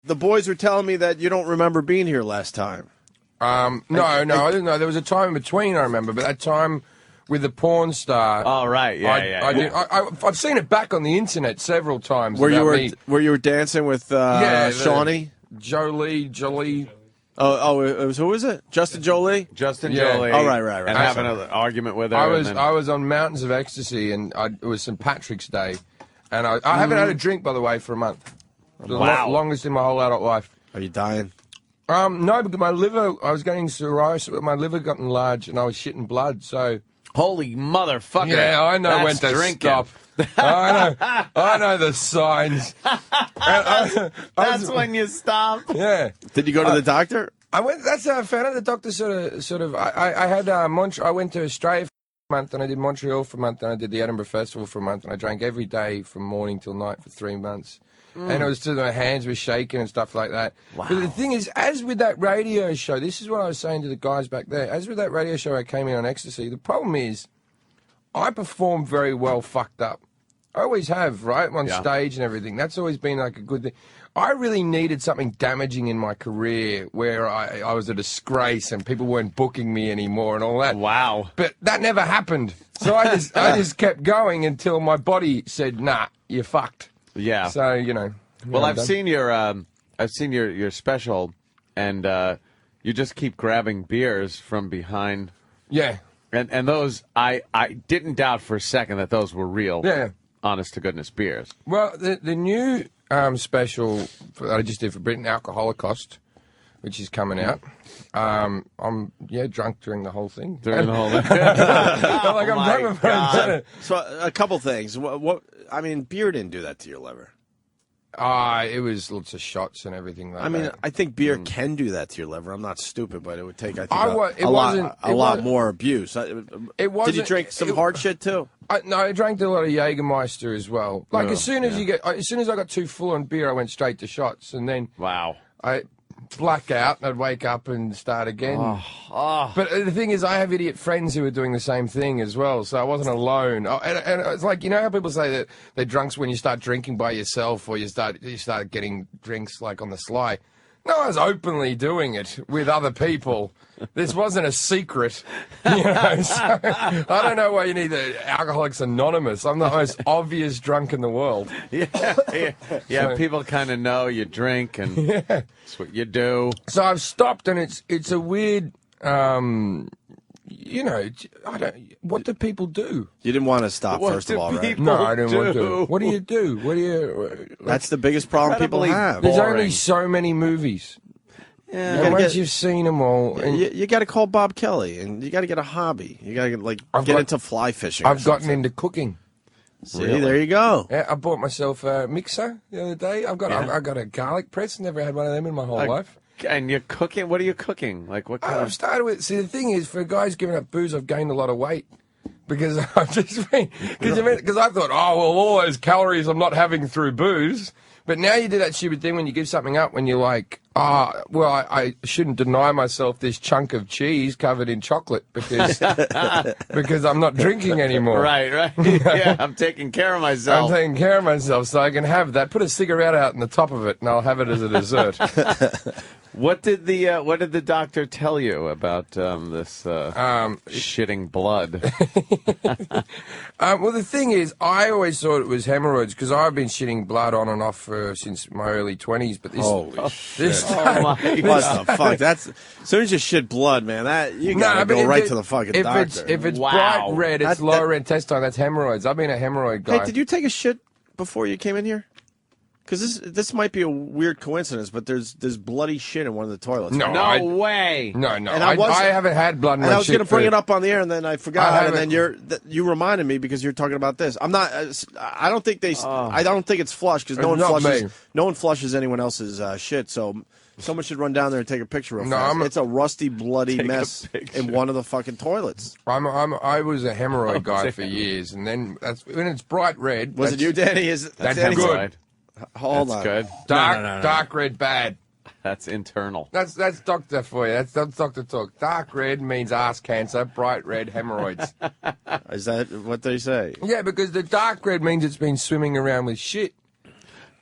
The boys were telling me that you don't remember being here last time. No, I didn't know. There was a time in between, I remember, but that time with the porn star. Oh, right, I've seen it back on the internet several times. Where you were dancing with Shawnee? Jolie. Oh, it was, who was it? Justin Jolie? Justin Jolie. Oh, right. And having an argument with her. I was on Mountains of Ecstasy, and it was St. Patrick's Day. And I haven't had a drink, by the way, for a month. The longest in my whole adult life. Are you dying? No, because my liver, I was getting cirrhosis, but my liver got enlarged, and I was shitting blood, so... Holy motherfucker. Yeah, I know when to stop. I know the signs. That's when you stop. Yeah. Did you go to the doctor? I went. That's how I found out. The doctor sort of. I had I went to Australia for a month, and I did Montreal for a month, and I did the Edinburgh Festival for a month, and I drank every day from morning till night for 3 months. And it was till my hands were shaking and stuff like that. Wow. But the thing is, as with that radio show, this is what I was saying to the guys back there. As with that radio show, I came in on ecstasy. The problem is, I perform very well fucked up. I always have, right? On stage and everything. That's always been like a good thing. I really needed something damaging in my career where I was a disgrace and people weren't booking me anymore and all that. Wow. But that never happened. So I just kept going until my body said, nah, you're fucked. Yeah. So, you know. Well, I've seen your special, and you just keep grabbing beers from behind. Yeah. And those, I didn't doubt for a second that those were real, honest to goodness beers. Well, the new special that I just did for Britain, Alcoholocaust, which is coming out. I'm drunk during the whole thing. During the whole thing. I'm drunk. So a couple things. What I mean, beer didn't do that to your liver. It was lots of shots and everything like that. I mean, I think beer can do that to your liver. I'm not stupid, but it would take, I think, a lot more abuse. It wasn't. Did you drink some hard shit too? No, I drank a lot of Jägermeister as well. Like as soon as I got too full on beer, I went straight to shots, and then I black out and I'd wake up and start again. But the thing is, I have idiot friends who are doing the same thing as well, so I wasn't alone. And it's like, you know how people say that they're drunks when you start drinking by yourself or you start getting drinks like on the sly. No, I was openly doing it with other people. This wasn't a secret. You know, so I don't know why you need the Alcoholics Anonymous. I'm the most obvious drunk in the world. Yeah, people kind of know you drink and that's what you do. So I've stopped, and it's a weird, what do people do? You didn't want to stop, first of all, right? No, I didn't want to. What do you do? That's the biggest problem people have. There's only so many movies. Yeah, and once you've seen them all, you got to call Bob Kelly, and you got to get a hobby. You got to get into fly fishing. I've gotten into cooking. See, there you go. Yeah, I bought myself a mixer the other day. I've got a garlic press. Never had one of them in my whole life. And you're cooking? What are you cooking? Like what kind I've started with. See, the thing is, for guys giving up booze, I've gained a lot of weight. Because I've just been, because I thought, all those calories I'm not having through booze. But now you do that stupid thing when you give something up, when you're like, I shouldn't deny myself this chunk of cheese covered in chocolate because I'm not drinking anymore. Right. Yeah, I'm taking care of myself. I'm taking care of myself, so I can have that. Put a cigarette out on the top of it, and I'll have it as a dessert. What did the doctor tell you about this shitting blood? Well, the thing is, I always thought it was hemorrhoids because I've been shitting blood on and off since my early 20s. But this time, what the fuck? That's as soon as you shit blood, man. You gotta go right to the fucking doctor. If it's bright red, it's lower intestine. That's hemorrhoids. I've been a hemorrhoid guy. Hey, did you take a shit before you came in here? Because this might be a weird coincidence, but there's bloody shit in one of the toilets. No way. No. And I haven't had blood in my shit. And I was going to bring it up on the air, and then I forgot. And then you reminded me because you're talking about this. I'm not. I don't think I don't think it's flush because no one flushes anyone else's shit. So someone should run down there and take a picture of it. It's a rusty, bloody mess in one of the fucking toilets. I was a hemorrhoid guy for years, and then when it's bright red. Was it you, Danny? That's good. Hold on. Good. Dark red, bad. That's internal. That's doctor for you. That's doctor talk. Dark red means ass cancer. Bright red, hemorrhoids. Is that what they say? Yeah, because the dark red means it's been swimming around with shit.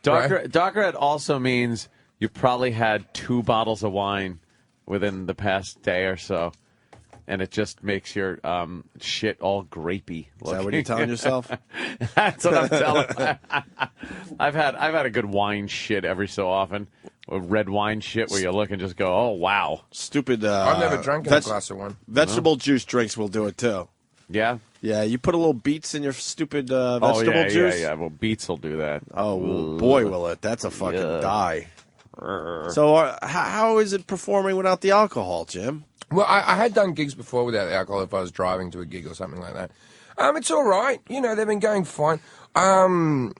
Dark red also means you've probably had 2 bottles of wine within the past day or so. And it just makes your shit all grapey. Is that what you're telling yourself? That's what I'm telling. I've had a good wine shit every so often. A red wine shit where you look and just go, oh wow. Stupid. I've never drank a glass of wine. Vegetable juice drinks will do it too. Yeah. Yeah, you put a little beets in your stupid vegetable juice. Yeah. Well, beets will do that. Oh boy, will it! That's a fucking die. So, how is it performing without the alcohol, Jim? Well, I had done gigs before without alcohol if I was driving to a gig or something like that. It's all right. You know, they've been going fine. I'll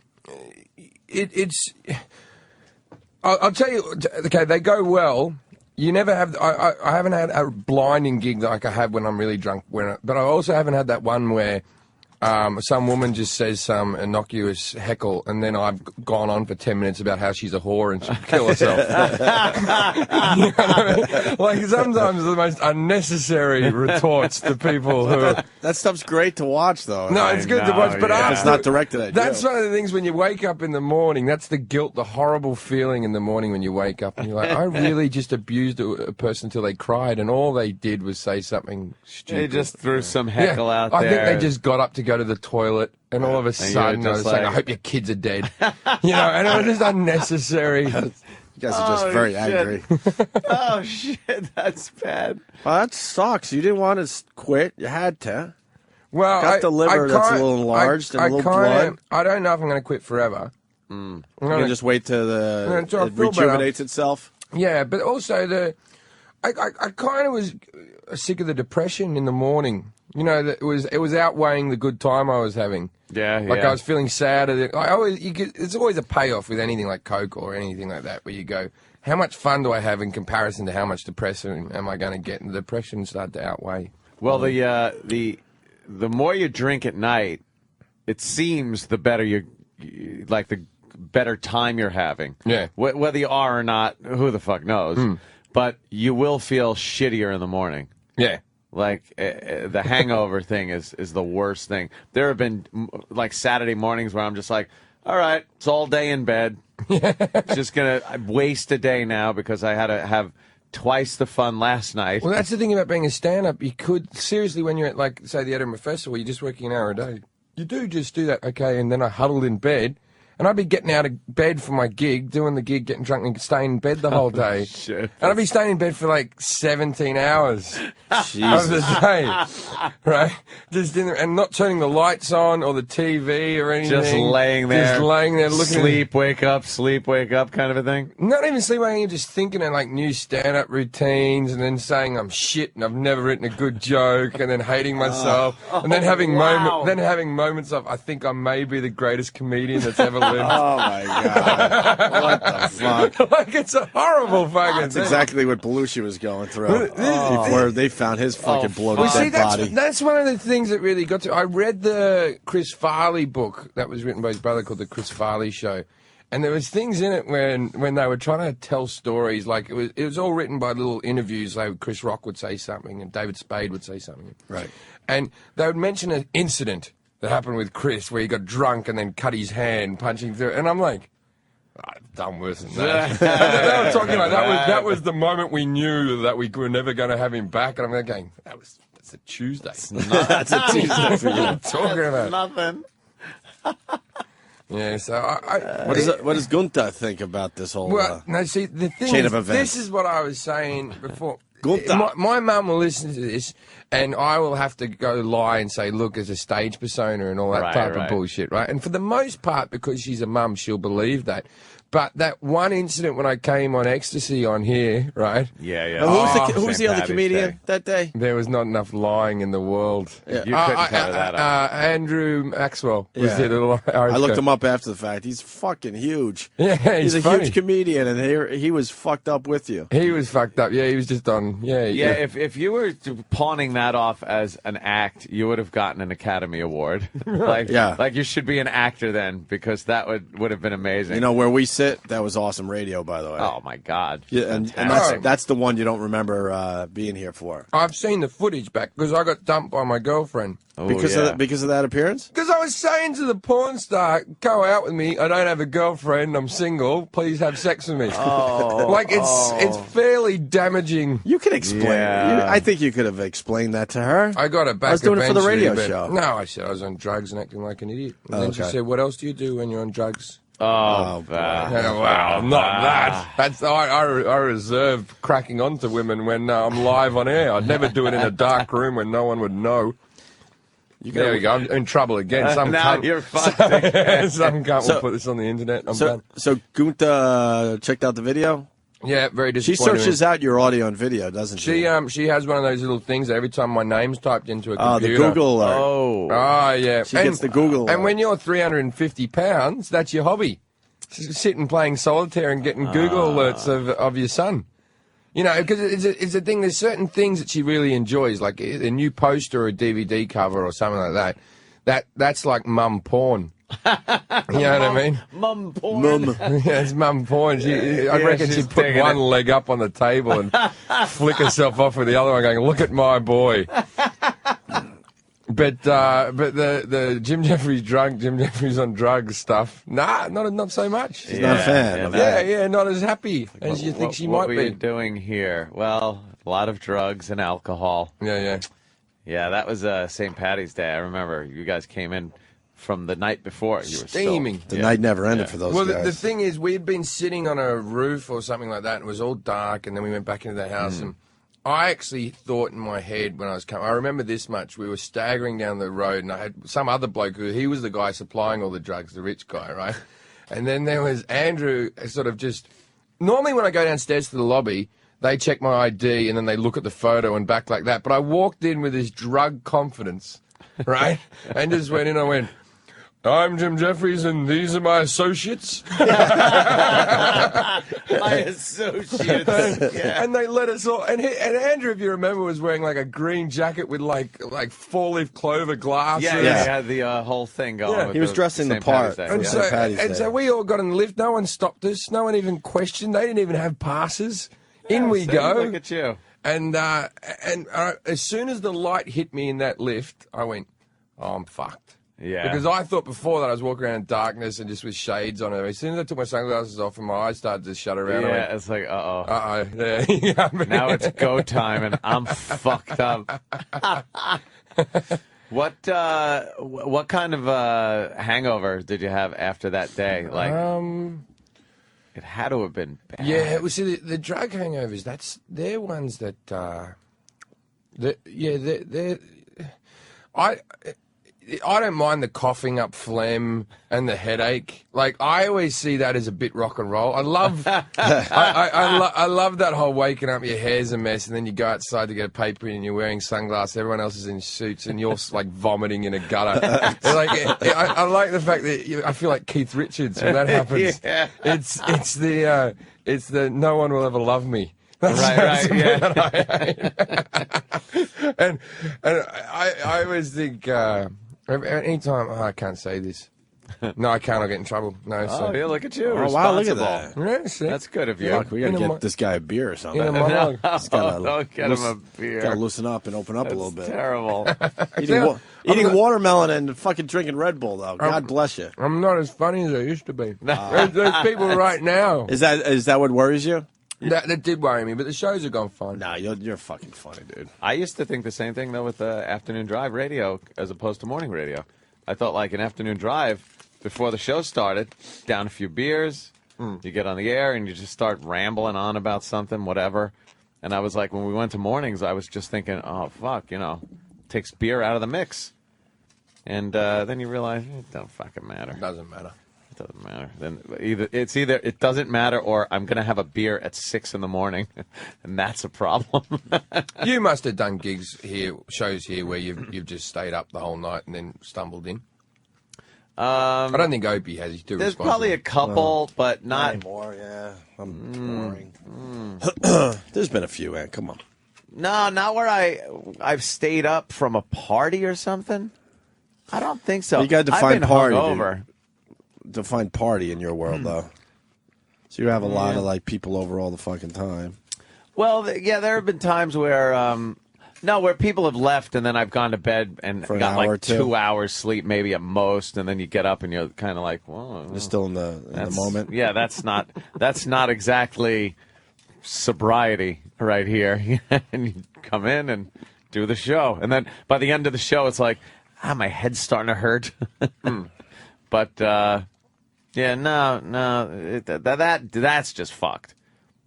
tell you, okay, they go well. You never have, I haven't had a blinding gig like I have when I'm really drunk, but I also haven't had that one where some woman just says some innocuous heckle, and then I've gone on for 10 minutes about how she's a whore and she'll kill herself. You know what I mean? Like, sometimes the most unnecessary retorts to people who... That stuff's great to watch, though. No, it's good to watch, but it's not directed at you. That's one of the things when you wake up in the morning, that's the guilt, the horrible feeling in the morning when you wake up and you're like, I really just abused a person until they cried, and all they did was say something stupid. They just threw some heckle out there. I think they just got up to go to the toilet, and all of a sudden I was saying, I hope your kids are dead. You know, and it was just unnecessary. You guys are just very angry. Oh, shit, that's bad. Well, that sucks. You didn't want to quit. You had to. Well, got the liver that's a little enlarged and a little blood. I don't know if I'm going to quit forever. You can just wait till it rejuvenates itself. Yeah, but also I kind of was sick of the depression in the morning. You know, that it was outweighing the good time I was having. Yeah, Like I was feeling sad. It's always a payoff with anything like Coke or anything like that, where you go, how much fun do I have in comparison to how much depression am I going to get? And the depression started to outweigh. Well, the more you drink at night, it seems the better the better time you're having. Yeah. Whether you are or not, who the fuck knows? But you will feel shittier in the morning. Yeah. Like, the hangover thing is the worst thing. There have been, like, Saturday mornings where I'm just like, all right, it's all day in bed. Just going to waste a day now because I had to have twice the fun last night. Well, that's the thing about being a stand-up. You could, seriously, when you're at, like, say, the Edinburgh Festival, you're just working an hour a day. You do just do that, okay, and then I huddled in bed. And I'd be getting out of bed for my gig, doing the gig, getting drunk, and staying in bed the whole day. Shit. And I'd be staying in bed for like 17 hours of the day, right? Just in there, and not turning the lights on or the TV or anything. Just laying there. Looking sleep, wake up kind of a thing. Not even sleep, waking, just thinking of like new stand-up routines, and then saying I'm shit and I've never written a good joke, and then hating myself, and then having moments of I think I may be the greatest comedian that's ever lived. Oh my god! What the fuck? Like, it's a horrible fucking That's thing. exactly what Belushi was going through before they found his fucking bloated dead body. That's one of the things that really got to. I read the Chris Farley book that was written by his brother called The Chris Farley Show, and there was things in it when they were trying to tell stories. Like it was all written by little interviews. Like Chris Rock would say something, and David Spade would say something. Right. And they would mention an incident that happened with Chris where he got drunk and then cut his hand punching through. And I'm like, I've done worse than that. They were talking like that was the moment we knew that we were never going to have him back. And I'm going, that's a Tuesday. That's a Tuesday for you. What are you talking about? Nothing. Yeah, so what does Gunther think about this whole no, see, the thing chain is, of events? This is what I was saying before. Gunther. My mum will listen to this, and I will have to go lie and say, look, there's a stage persona and all that type of bullshit, right? And for the most part, because she's a mum, she'll believe that. But that one incident when I came on ecstasy on here, right? Yeah. Who was the other comedian that day? There was not enough lying in the world. Yeah. You couldn't cover that up. Andrew Maxwell was it. I looked him up after the fact. He's fucking huge. Yeah, he's a funny. huge comedian, and he was fucked up with you. He was fucked up. Yeah, he was just on. Yeah. If you were pawning that off as an act, you would have gotten an Academy Award. Like you should be an actor then, because that would have been amazing. You know, where we Sit. That was awesome radio, by the way. Oh my God! Yeah, and that's the one you don't remember being here for. I've seen the footage back because I got dumped by my girlfriend. Oh, because of that appearance? Because I was saying to the porn star, "Go out with me. I don't have a girlfriend. I'm single. Please have sex with me." It's fairly damaging. You can explain. Yeah. I think you could have explained that to her. I got it back. I was doing it for the radio but show. No, I said I was on drugs and acting like an idiot. And then she said, "What else do you do when you're on drugs?" Oh, wow, not that. That's I reserve cracking onto women when I'm live on air. I'd never do it in a dark room when no one would know. There we go. I'm in trouble again. You're fucked. Some cunt will put this on the internet. I'm done. So Gunta checked out the video? Yeah, very She disappointing. searches out your audio and video, doesn't she? She has one of those little things that every time my name's typed into a computer. The Google. Oh, yeah. She gets the Google. And when you're 350 pounds, that's your hobby. Sitting playing solitaire and getting Google alerts of your son. You know, because it's a thing. There's certain things that she really enjoys, like a new poster or a DVD cover or something like that. That's like mum porn. You know what I mean? Mum porn. Yeah, it's mum porn. I reckon she'd put one leg up on the table and flick herself off with the other one, going, "Look at my boy." But the Jim Jefferies on drugs stuff, not so much. She's not a fan of that. Yeah, not as happy as you think she might be. What were you doing here? Well, a lot of drugs and alcohol. Yeah. Yeah, that was St. Patty's Day. I remember you guys came in from the night before. You were steaming. The night never ended for those guys. Well, the thing is, we had been sitting on a roof or something like that, and it was all dark, and then we went back into the house, and I actually thought in my head when I was coming, I remember this much, we were staggering down the road, and I had some other bloke he was the guy supplying all the drugs, the rich guy, right? And then there was Andrew, sort of just, normally when I go downstairs to the lobby, they check my ID, and then they look at the photo and back like that, but I walked in with this drug confidence, right? And just went in, I went, "I'm Jim Jefferies, and these are my associates." My associates. Yeah. And they let us all. And Andrew, if you remember, was wearing like a green jacket with like 4-leaf clover glasses. Yeah, he had the whole thing going. Yeah. He was dressed in the part. And so we all got in the lift. No one stopped us. No one even questioned. They didn't even have passes. In we go. Look at you. And as soon as the light hit me in that lift, I went, "Oh, I'm fucked." Yeah. Because I thought before that I was walking around in darkness and just with shades on. As soon as I took my sunglasses off and my eyes started to shudder around, yeah, it's like, uh-oh. Yeah. Now it's go time and I'm fucked up. What kind of hangover did you have after that day? Like, it had to have been bad. Yeah, well, see, the drug hangovers, they're ones that, I don't mind the coughing up phlegm and the headache. Like, I always see that as a bit rock and roll. I love I love that whole waking up, your hair's a mess, and then you go outside to get a paper and you're wearing sunglasses, everyone else is in suits, and you're like vomiting in a gutter. I like the fact that I feel like Keith Richards when that happens. Yeah. It's the no one will ever love me. That's yeah. That I hate. and I always think anytime I can't say this. No, I can't. I'll get in trouble. No. Yeah, look at you. Oh, wow, look at that. Yeah, that's good of you. Fuck, we got to get this guy a beer or something. Don't get him a beer. Got to loosen up and open up a little bit. Terrible. Eating watermelon and fucking drinking Red Bull, though. God bless you. I'm not as funny as I used to be. There's people right now. Is that what worries you? That did worry me, but the shows have gone fine. Nah, you're fucking funny, dude. I used to think the same thing, though, with afternoon drive radio as opposed to morning radio. I thought, like, an afternoon drive, before the show started, down a few beers, you get on the air, and you just start rambling on about something, whatever. And I was like, when we went to mornings, I was just thinking, oh, fuck, takes beer out of the mix. And then you realize, it don't fucking matter. It doesn't matter. Doesn't matter. Then either it doesn't matter, or I'm gonna have a beer at 6 a.m, and that's a problem. You must have done shows here where you've just stayed up the whole night and then stumbled in. I don't think Opie has. He's too There's responsible. probably a couple, but not anymore. Yeah, I'm boring. There's been a few, man. Come on. No, not where I've stayed up from a party or something. I don't think so. You got to define party. Over. Define party in your world, though. So you have a lot of like people over all the fucking time. Well, yeah, there have been times where where people have left and then I've gone to bed and For an got hour or like two. 2 hours sleep, maybe at most, and then you get up and you're kind of like, well, You're still in the moment. Yeah, that's not exactly sobriety right here. And you come in and do the show, and then by the end of the show, it's like, my head's starting to hurt. But that's just fucked.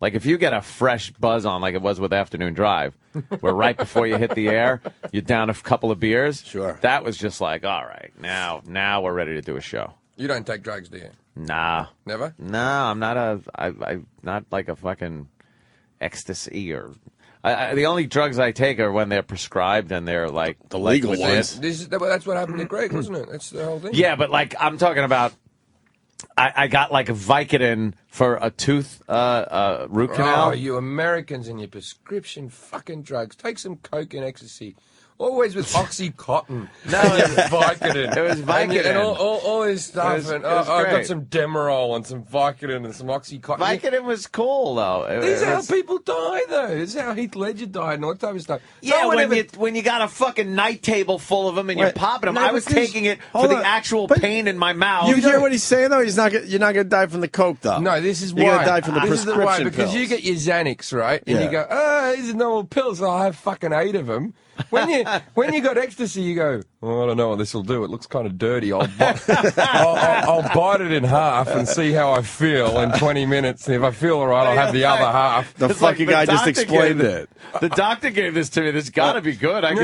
Like, if you get a fresh buzz on, like it was with Afternoon Drive, where right before you hit the air, you're down a couple of beers. Sure. That was just like, all right, now we're ready to do a show. You don't take drugs, do you? Nah. Never? No, I'm not I'm not like a fucking ecstasy or... the only drugs I take are when they're prescribed and they're like... The legal ones. That's what happened to Greg, wasn't it? That's the whole thing. Yeah, but like, I'm talking about... I got like a Vicodin for a tooth root canal. Oh, you Americans and your prescription fucking drugs. Take some coke and ecstasy. Always with Oxytocin. No, it was Vicodin. It was Vicodin. And all this stuff. It was I great. got some Demerol and some Vicodin and some Oxycontin. Vicodin was cool, though. This is how people die, though. This is how Heath Ledger died and all that type of stuff. Yeah, when you got a fucking night table full of them and you're popping them. I was taking it for the actual pain in my mouth. You hear what he's saying, though? You're not going to die from the coke, though. No, this is why. You're going to die from the This is prescription why, because pills. you get your Xanax, right? And you go, these are normal pills. I'll have fucking 8 of them. When you got ecstasy, you go, I don't know what this will do. It looks kind of dirty. I'll bite it in half and see how I feel in 20 minutes. And if I feel all right, I'll have the other half. The fucking guy just explained it. The doctor gave this to me. This got to be good. I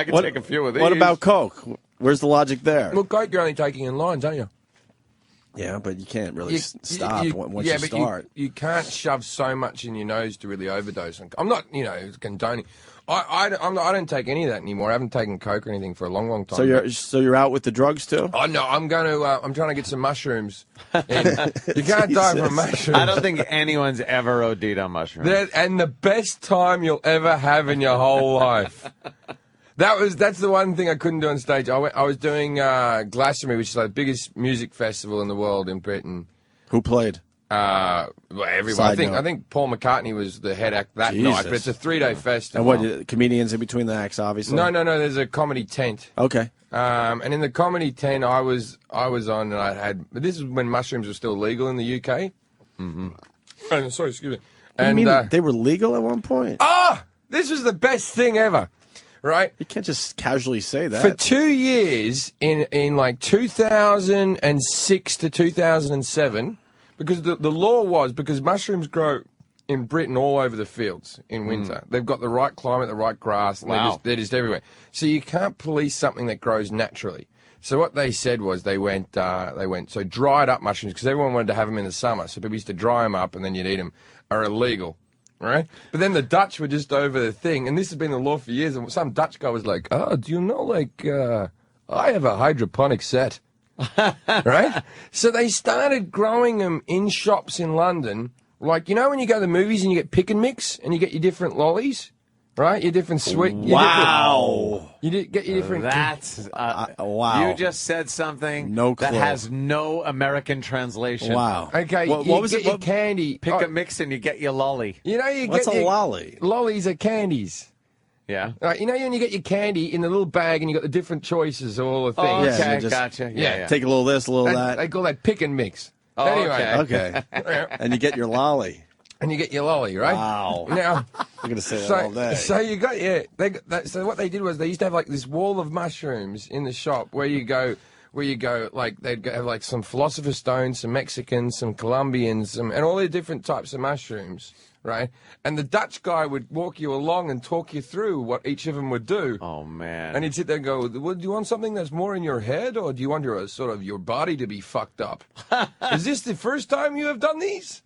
can take a few of these. What about coke? Where's the logic there? Well, coke you're only taking in lines, aren't you? Yeah, but you can't really stop once you start. You can't shove so much in your nose to really overdose. I'm not, condoning. I don't take any of that anymore. I haven't taken coke or anything for a long, long time. So you're out with the drugs too? Oh no, I'm trying to get some mushrooms. And you can't die from mushrooms. I don't think anyone's ever OD'd on mushrooms. And the best time you'll ever have in your whole life. That's the one thing I couldn't do on stage. I was doing Glastonbury, which is the biggest music festival in the world in Britain. Who played? Everyone. I think Paul McCartney was the head act that night, but it's a 3-day festival. And what, comedians in between the acts, obviously? No. There's a comedy tent. Okay. And in the comedy tent, I was on, and this is when mushrooms were still legal in the UK. Mm-hmm. Sorry, excuse me. And you mean they were legal at one point? This was the best thing ever. Right? You can't just casually say that. For 2 years, in like 2006 to 2007, because the law was, because mushrooms grow in Britain all over the fields in winter. They've got the right climate, the right grass, and they're just everywhere. So you can't police something that grows naturally. So what they said was they went so dried up mushrooms, because everyone wanted to have them in the summer. So people used to dry them up and then you'd eat them, are illegal. Right? But then the Dutch were just over the thing, and this has been the law for years, and some Dutch guy was like, do you know, I have a hydroponic set. Right? So they started growing them in shops in London, like, when you go to the movies and you get pick and mix, and you get your different lollies, right? Your different sweet... Wow! You get your different... That's... wow. You just said something that has no American translation. Wow. Okay, what was it? Your candy... Pick a mix and you get your lolly. What's a lolly? Lollies are candies. Yeah. Right, when you get your candy in the little bag and you got the different choices of all the things. Oh, okay, just, gotcha. Yeah. Take a little this, a little that. They call that pick and mix. Oh, anyway. Okay. And you get your lolly. And you get your lolly, right? Wow. Now, I'm going to say that all day. So you got, so what they did was they used to have like this wall of mushrooms in the shop where you go, like they'd have like some Philosopher's Stone, some Mexicans, some Colombians, and all the different types of mushrooms, right? And the Dutch guy would walk you along and talk you through what each of them would do. Oh, man. And he'd sit there and go, well, do you want something that's more in your head, or do you want your body to be fucked up? Is this the first time you have done these?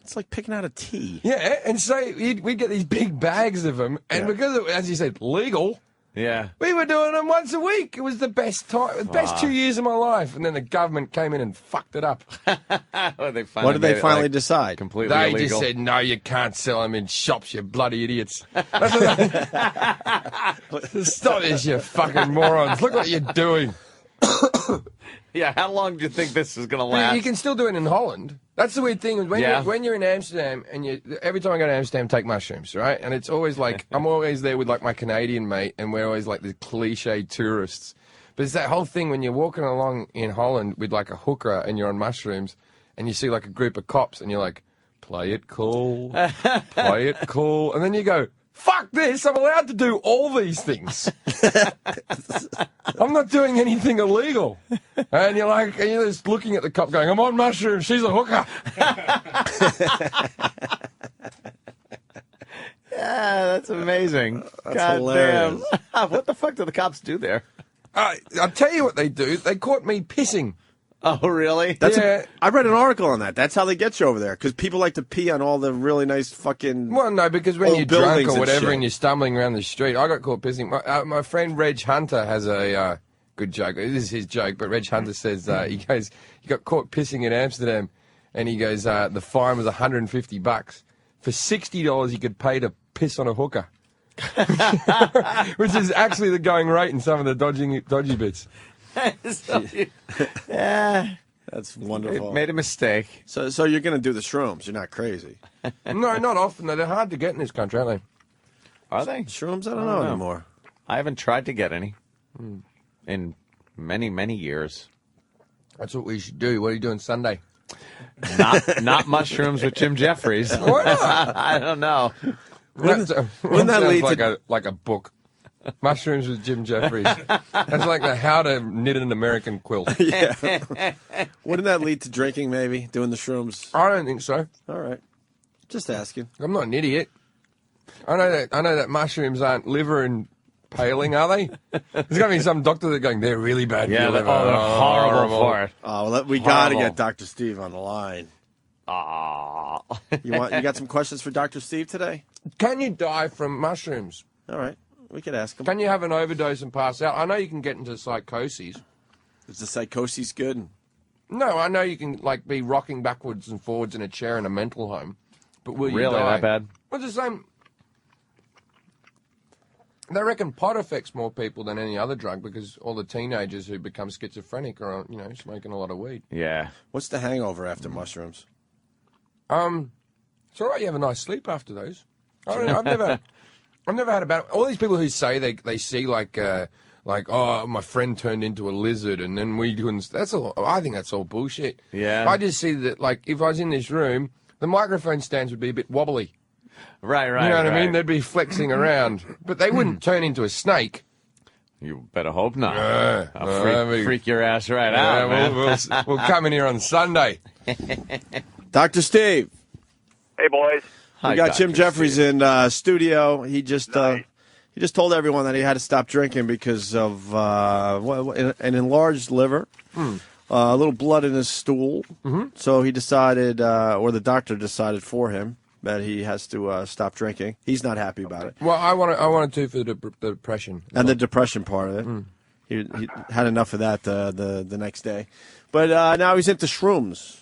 It's like picking out a tea. Yeah, and so we'd get these big bags of them, and because, as you said, legal, we were doing them once a week. It was the best time, the best 2 years of my life, and then the government came in and fucked it up. What did they finally decide? Completely They illegal. just said, no, you can't sell them in shops, you bloody idiots. Stop this, you fucking morons. Look what you're doing. Yeah, how long do you think this is going to last? You can still do it in Holland. That's the weird thing. When you're in Amsterdam, and every time I go to Amsterdam, take mushrooms, right? And it's always like, I'm always there with like my Canadian mate, and we're always like the cliche tourists. But it's that whole thing when you're walking along in Holland with like a hooker and you're on mushrooms, and you see like a group of cops, and you're like, play it cool, play it cool. And then you go, fuck this, I'm allowed to do all these things. I'm not doing anything illegal. And you're just looking at the cop going, I'm on mushrooms, she's a hooker. Yeah, that's amazing. That's God hilarious. damn. What the fuck do the cops do there? I'll tell you what they do. They caught me pissing. Oh, really? I read an article on that. That's how they get you over there, because people like to pee on all the really nice fucking. Well, no, because when you're drunk buildings or and whatever shit. and you're stumbling around the street, I got caught pissing. My friend Reg Hunter has a good joke. This is his joke, but Reg Hunter says he got caught pissing in Amsterdam, and he goes the fine was $150. For $60, he could pay to piss on a hooker, which is actually the going rate in some of the dodgy bits. Yeah. That's wonderful. Made a mistake. So you're going to do the shrooms. You're not crazy. No, not often. They're hard to get in this country, aren't they? Are they? Shrooms? I don't know anymore. I haven't tried to get any in many, many years. That's what we should do. What are you doing Sunday? Not mushrooms with Jim Jefferies. Why not? I don't know. Wouldn't that lead to like a book? Mushrooms with Jim Jefferies. That's like how to knit an American quilt. Yeah. Wouldn't that lead to drinking, maybe, doing the shrooms? I don't think so. All right. Just asking. I'm not an idiot. I know that mushrooms aren't liver impaling, are they? There's got to be some doctor that's going, they're really bad for your liver. They're horrible for it. Oh, well, we got to get Dr. Steve on the line. You got some questions for Dr. Steve today? Can you die from mushrooms? All right. We could ask him. Can you have an overdose and pass out? I know you can get into psychoses. Is the psychosis good? No, I know you can be rocking backwards and forwards in a chair in a mental home. But will you Really, die? that bad? Well, it's the same. They reckon pot affects more people than any other drug because all the teenagers who become schizophrenic are, smoking a lot of weed. Yeah. What's the hangover after mushrooms? It's all right. You have a nice sleep after those. I've never had a bad. All these people who say they see oh, my friend turned into a lizard and then we couldn't. That's all. I think that's all bullshit. Yeah. I just see that if I was in this room, the microphone stands would be a bit wobbly. Right. You know what I mean? They'd be flexing around, but they wouldn't turn into a snake. You better hope not. I'll freak your ass right out, man. We'll come in here on Sunday. Dr. Steve. Hey, boys. We got Jim Jefferies in studio. He just told everyone that he had to stop drinking because of an enlarged liver, a little blood in his stool. Mm-hmm. So he decided, or the doctor decided for him, that he has to stop drinking. He's not happy about it. Well, I wanted to for the depression. And the depression part of it. He had enough of that the next day. But now he's into shrooms.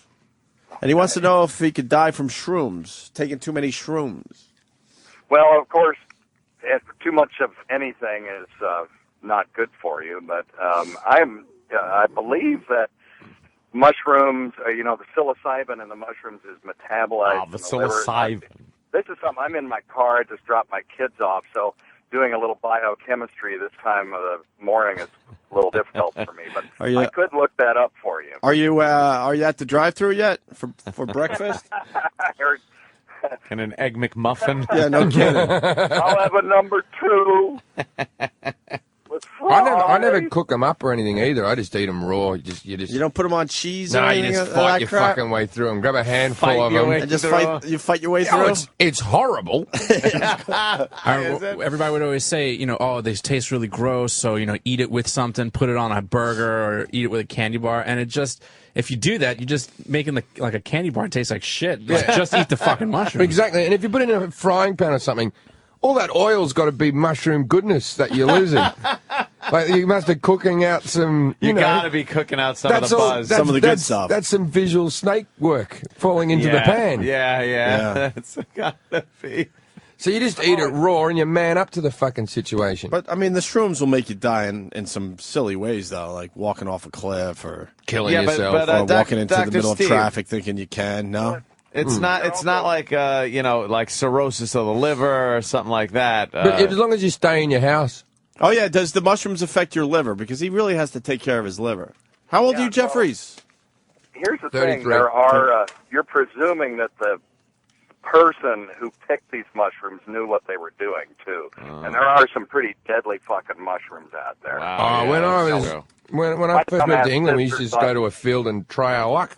And he wants to know if he could die from shrooms, taking too many shrooms. Well, of course, too much of anything is not good for you. But I believe that mushrooms, the psilocybin in the mushrooms is metabolized. Oh, the psilocybin. This is something. I'm in my car. I just dropped my kids off, so doing a little biochemistry this time of the morning is a little difficult for me. But I could look that up for you. Are you at the drive-thru yet for breakfast? And an Egg McMuffin? Yeah, no kidding. I'll have a number 2. I never cook them up or anything either. I just eat them raw. You don't put them on cheese. No, or you anything just like fight that your crap? fucking way through them. Grab a handful of them and just fight your way through. It's horrible. Everybody would always say, they taste really gross, so eat it with something, put it on a burger, or eat it with a candy bar, and it just. If you do that, you're just making like a candy bar taste like shit. Just eat the fucking mushroom. Exactly. And if you put it in a frying pan or something, all that oil's got to be mushroom goodness that you're losing. You must be cooking out some. You got to be cooking out some of the buzz, some of the good stuff. That's some visual snake work falling into the pan. Yeah. That's got to be. So you just eat it raw and you man up to the fucking situation. But, I mean, the shrooms will make you die in some silly ways, though, like walking off a cliff or killing yourself. Or walking into the middle of traffic thinking you can. No? It's not. It's not like like cirrhosis of the liver or something like that. But as long as you stay in your house. Oh yeah, does the mushrooms affect your liver? Because he really has to take care of his liver. How old are you, Jefferies? Here's the 33. thing: there are you're presuming that the person who picked these mushrooms knew what they were doing too, and there are some pretty deadly fucking mushrooms out there. Wow. When I first moved to England, we used to just go to a field and try our luck.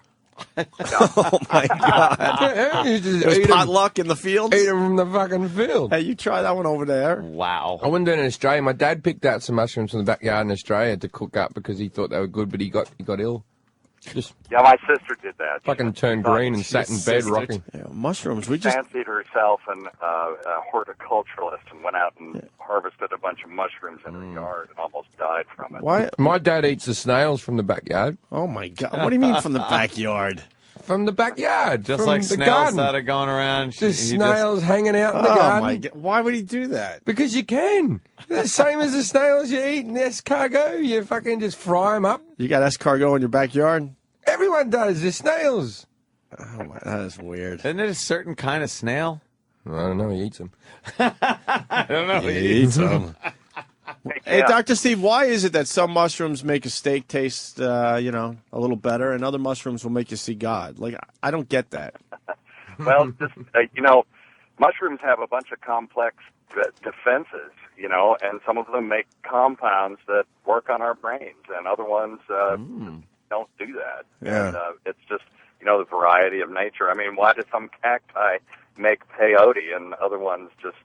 Oh my God! There's potluck in the fields. Eat them from the fucking field. Hey, you try that one over there. Wow. I went down in Australia. My dad picked out some mushrooms from the backyard in Australia to cook up because he thought they were good, but he got ill. Just my sister did that. fucking turned green and sat in bed rocking. Yeah, mushrooms. We She fancied herself a horticulturalist and went out and harvested a bunch of mushrooms in her yard and almost died from it. Why? My dad eats the snails from the backyard. Oh my God! What do you mean from the backyard? From the backyard, Just from like the snails garden. that are going around. Just snails hanging out in the Oh garden. my God! Why would he do that? Because you can. The same as the snails you eat in escargot. You fucking just fry them up. You got escargot in your backyard? Everyone does. They're snails. Oh my, that is weird. Isn't it a certain kind of snail? I don't know. He eats them. I don't know. He eats them. Hey, Dr. Steve, why is it that some mushrooms make a steak taste, a little better, and other mushrooms will make you see God? Like, I don't get that. Well, just mushrooms have a bunch of complex defenses, and some of them make compounds that work on our brains, and other ones don't do that. Yeah. And it's just, the variety of nature. I mean, why do some cacti make peyote and other ones just,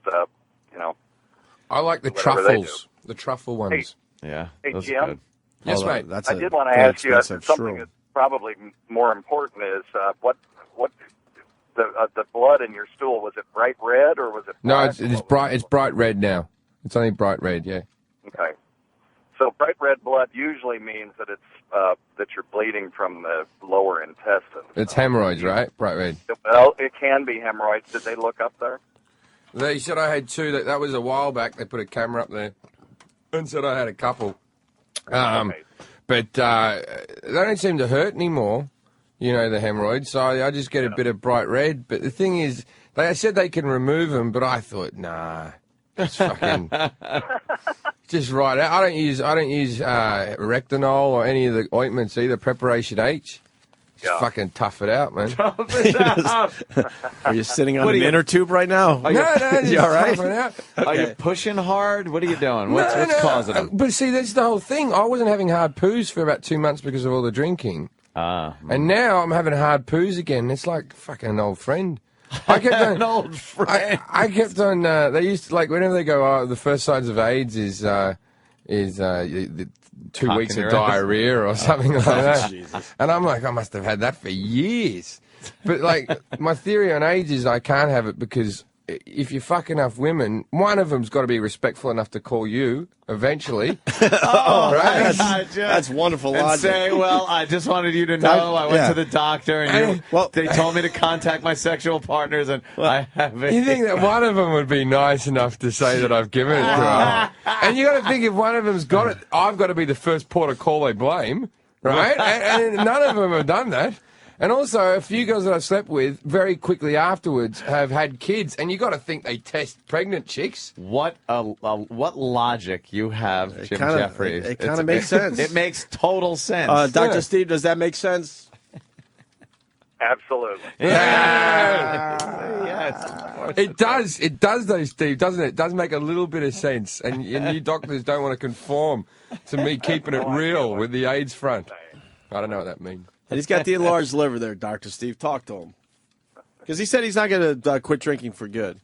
I like the whatever truffles. The truffle ones. Yeah. Hey, those are Jim? good. Yes, mate. That's I did want to ask you something that's probably more important is what the blood in your stool, was it bright red or was it black? No, it's bright. It's bright red now. It's only bright red. Yeah. Okay. So bright red blood usually means that it's that you're bleeding from the lower intestine. It's hemorrhoids, right? Bright red. Well, it can be hemorrhoids. Did they look up there? They said I had two. That was a while back. They put a camera up there and said I had a couple. Okay. But they don't seem to hurt anymore, the hemorrhoids. So I just get a bit of bright red. But the thing is, they said they can remove them, but I thought, nah, it's fucking just right out. I don't use Rectinol or any of the ointments either. Preparation H. Just fucking tough it out, man. Are you sitting on an inner tube right now? No, you all right? Out. Are you pushing hard? What are you doing? What's causing them? But see, that's the whole thing. I wasn't having hard poos for about 2 months because of all the drinking. And now I'm having hard poos again. It's like fucking an old friend. I kept on, an old friend. I kept on. They used to, like, whenever they go, the first signs of AIDS is 2 weeks of diarrhea or something like that. Jesus. And I'm like, I must have had that for years. But, like, my theory on AIDS is I can't have it because if you fuck enough women, one of them's got to be respectful enough to call you eventually. Right? That's wonderful And logic. say, well, I just wanted you to know I went to the doctor and they told me to contact my sexual partners and I haven't. You think that one of them would be nice enough to say that I've given it to her? And you got to think if one of them's got it, I've got to be the first port of call they blame, right? and none of them have done that. And also, a few girls that I've slept with very quickly afterwards have had kids, and you got to think they test pregnant chicks. What logic you have, Jim Jefferies. It kind of makes sense. It makes total sense. Dr. Steve, does that make sense? Absolutely. Yes. It does. It does, though, Steve, doesn't it? It does make a little bit of sense. And you doctors don't want to conform to me keeping it real with the AIDS front. I don't know what that means. And he's got the enlarged liver there, Dr. Steve. Talk to him. Because he said he's not going to quit drinking for good.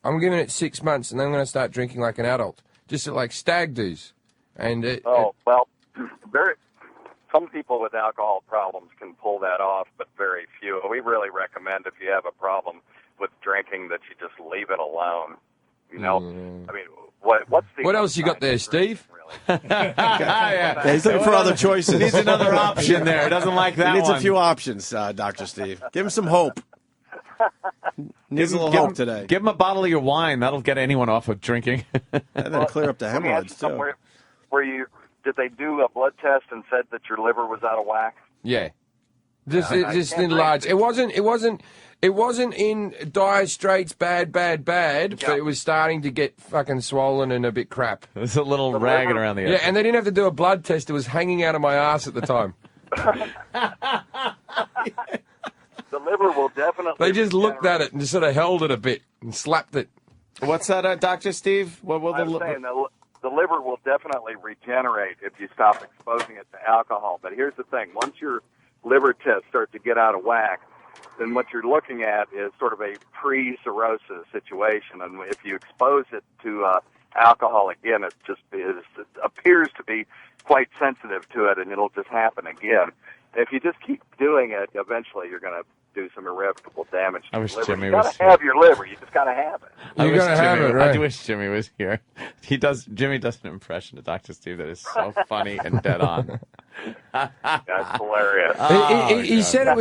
I'm giving it 6 months, and then I'm going to start drinking like an adult, just like stag do's. And some people with alcohol problems can pull that off, but very few. We really recommend if you have a problem with drinking that you just leave it alone. I mean, what's the what else you got there, Steve? Yeah, he's looking for other choices. He needs another option there. Doesn't like that He needs one. a few options, Dr. Steve. Give him some hope. Needs a little help today. Give him a bottle of your wine. That'll get anyone off of drinking. And then clear up the hemorrhoids, too. Did they do a blood test and said that your liver was out of whack? Yeah. Just enlarged. It wasn't in dire straits, bad, but it was starting to get fucking swollen and a bit crap. It was a little ragged around the edge. Yeah, and they didn't have to do a blood test. It was hanging out of my ass at the time. The liver will definitely... They just looked at it and just sort of held it a bit and slapped it. What's that, Dr. Steve? What will I'm saying the liver will definitely regenerate if you stop exposing it to alcohol. But here's the thing. Once your liver tests start to get out of whack, then what you're looking at is sort of a pre-cirrhosis situation. And if you expose it to alcohol again, it appears to be quite sensitive to it, and it'll just happen again. If you just keep doing it, eventually you're going to do some irrevocable damage to your liver. You got to have your liver. You just got to have it. You got to have it, right? I wish Jimmy was here. Jimmy does an impression of Dr. Steve that is so funny and dead on. That's hilarious. He said it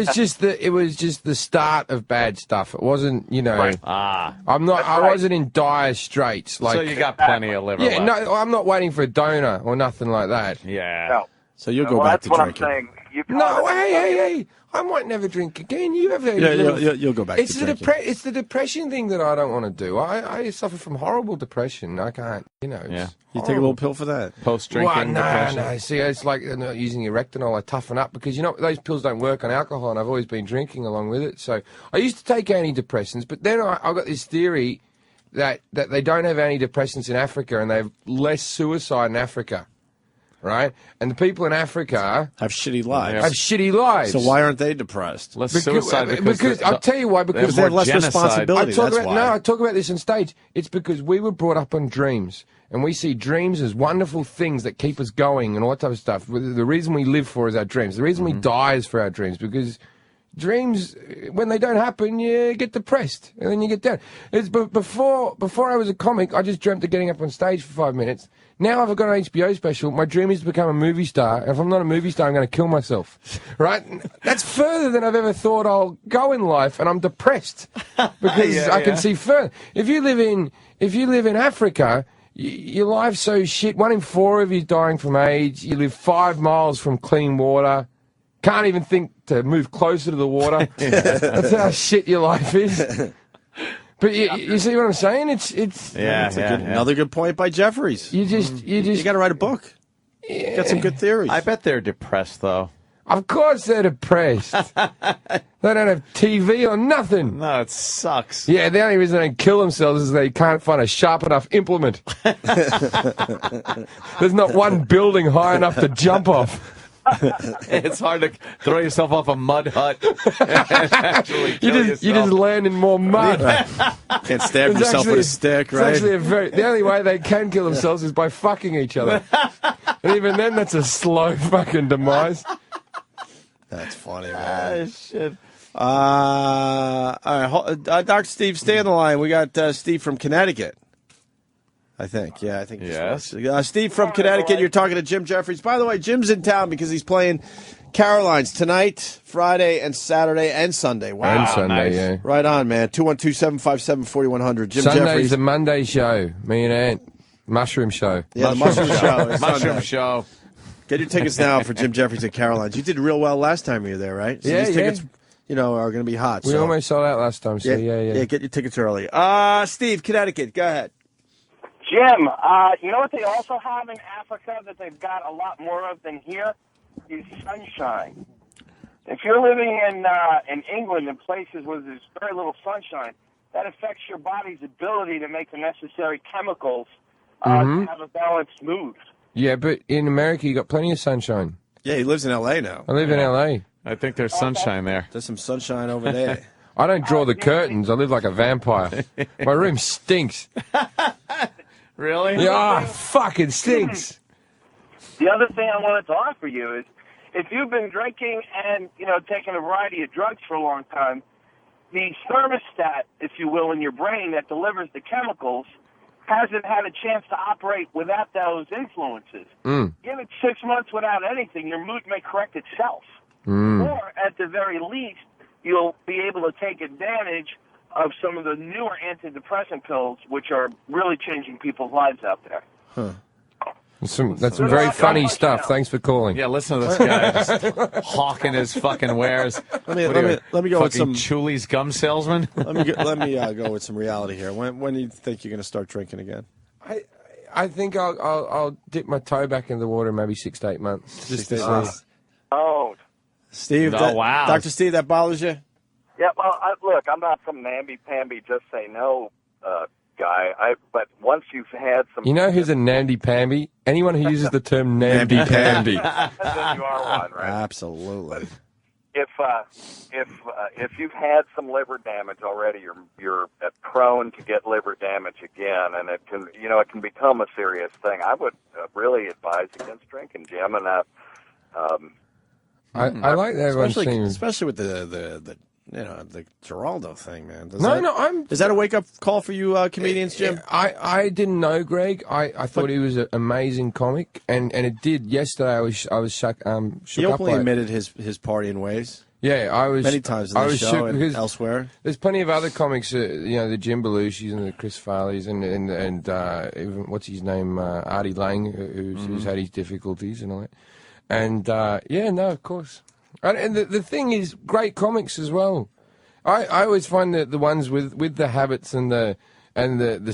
was just the start of bad stuff. It wasn't, Right. I wasn't in dire straits. So you got plenty of liver left. No, I'm not waiting for a donor or nothing like that. Yeah. No. So you'll go back to drinking. That's what I'm saying. No, hey. I might never drink again. You have you'll go back to drinking. It's the depression thing that I don't want to do. I suffer from horrible depression. I can't, Yeah. You take a little pill for that. Post-drinking depression. No. See, it's like not using erectinol. I toughen up because, those pills don't work on alcohol, and I've always been drinking along with it. So I used to take antidepressants, but then I got this theory that they don't have antidepressants in Africa, and they have less suicide in Africa. Right? And the people in Africa have shitty lives. So why aren't they depressed? Less suicide because I'll tell you why. Because they have less responsibility. I talk about this on stage. It's because we were brought up on dreams. And we see dreams as wonderful things that keep us going and all that type of stuff. The reason we live for is our dreams. The reason we die is for our dreams. Because dreams, when they don't happen, you get depressed. And then you get down. Before I was a comic, I just dreamt of getting up on stage for 5 minutes. Now I've got an HBO special. My dream is to become a movie star. And if I'm not a movie star, I'm going to kill myself. Right? That's further than I've ever thought I'll go in life, and I'm depressed because I can see further. If you live in Africa, your life's so shit. 1 in 4 of you is dying from AIDS. You live 5 miles from clean water. Can't even think to move closer to the water. That's how shit your life is. But you see what I'm saying? It's another good point by Jefferies. You got to write a book. Yeah. Got some good theories. I bet they're depressed though. Of course they're depressed. They don't have TV or nothing. No, it sucks. Yeah, the only reason they kill themselves is they can't find a sharp enough implement. There's not one building high enough to jump off. It's hard to throw yourself off a mud hut and actually kill yourself. You just land in more mud. Can't stab yourself with a stick, right? The only way they can kill themselves is by fucking each other. And even then, that's a slow fucking demise. That's funny, man. Shit. All right, Dr. Steve, stay on the line. We got Steve from Connecticut. I think. Yeah, I think. Yes. Steve from Connecticut, you're talking to Jim Jefferies. By the way, Jim's in town because he's playing Caroline's tonight, Friday, and Saturday, and Sunday. Wow. And Sunday, nice. yeah. Right on, man. 212-757-4100. Jim Sunday's Jefferies. the Monday show. Me and Ant. Mushroom show. Yeah, the Mushroom Show. is Mushroom Sunday. Show. Get your tickets now for Jim Jefferies at Caroline's. You did real well last time you were there, right? So Yeah, these tickets, are going to be hot. We almost sold out last time, so yeah. Yeah, get your tickets early. Steve, Connecticut, go ahead. Jim, you know what they also have in Africa that they've got a lot more of than here? Is sunshine. If you're living in England in places where there's very little sunshine, that affects your body's ability to make the necessary chemicals to have a balanced mood. Yeah, but in America, you got plenty of sunshine. Yeah, he lives in L.A. now. I live in L.A. I think there's sunshine there. There's some sunshine over there. I don't draw the curtains. I live like a vampire. My room stinks. Really? Yeah, fucking stinks. The other thing I wanted to offer you is, if you've been drinking and, taking a variety of drugs for a long time, the thermostat, if you will, in your brain that delivers the chemicals hasn't had a chance to operate without those influences. Give it 6 months without anything, your mood may correct itself. Or, at the very least, you'll be able to take advantage of some of the newer antidepressant pills, which are really changing people's lives out there. Huh. That's some very funny stuff. Thanks for calling. Yeah, listen to this guy just hawking his fucking wares. Let me go with some Chuli's gum salesman. let me go with some reality here. When do you think you're going to start drinking again? I think I'll dip my toe back in the water in maybe 6 to 8 months. Just to see. Oh, Steve, wow. Dr. Steve, that bothers you? yeah. Well, look, I'm not some namby-pamby just say no guy. But once you've had some, You know who's a namby-pamby? Anyone who uses the term namby-pamby. then you are one, right? Absolutely. If you've had some liver damage already, you're prone to get liver damage again, and it can become a serious thing. I would really advise against drinking, Jim, and I like that everyone's saying. Especially with the Geraldo thing, man. Is that a wake up call for you comedians, Jim? I didn't know Greg. I thought he was an amazing comic, and it did. Yesterday I was shook He up openly by it. admitted his partying ways. Yeah, I was many times in the show and elsewhere. There's plenty of other comics, the Jim Belushis and the Chris Farleys and even what's his name, Artie Lang, who's had his difficulties and all that. And of course. And the thing is, great comics as well. I always find that the ones with the habits and the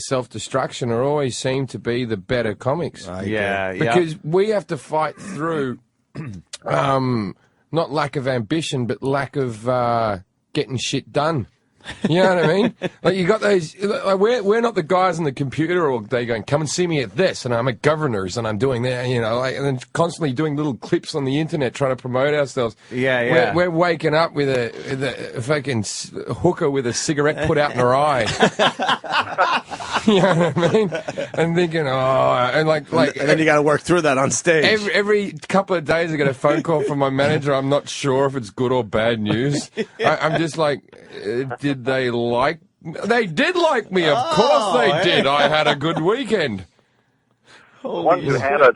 self-destruction always seem to be the better comics. Because we have to fight through not lack of ambition, but lack of getting shit done. You know what I mean? Like you got those. Like we're not the guys on the computer all day going, "Come and see me at this," and I'm at Governor's and I'm doing that. And then constantly doing little clips on the internet trying to promote ourselves. Yeah. We're waking up with a fucking hooker with a cigarette put out in her eye. You know what I mean? And thinking, and then you got to work through that on stage. Every couple of days I get a phone call from my manager. I'm not sure if it's good or bad news. I'm just like, did they like? They did like me, of course they did. I had a good weekend. Once you had a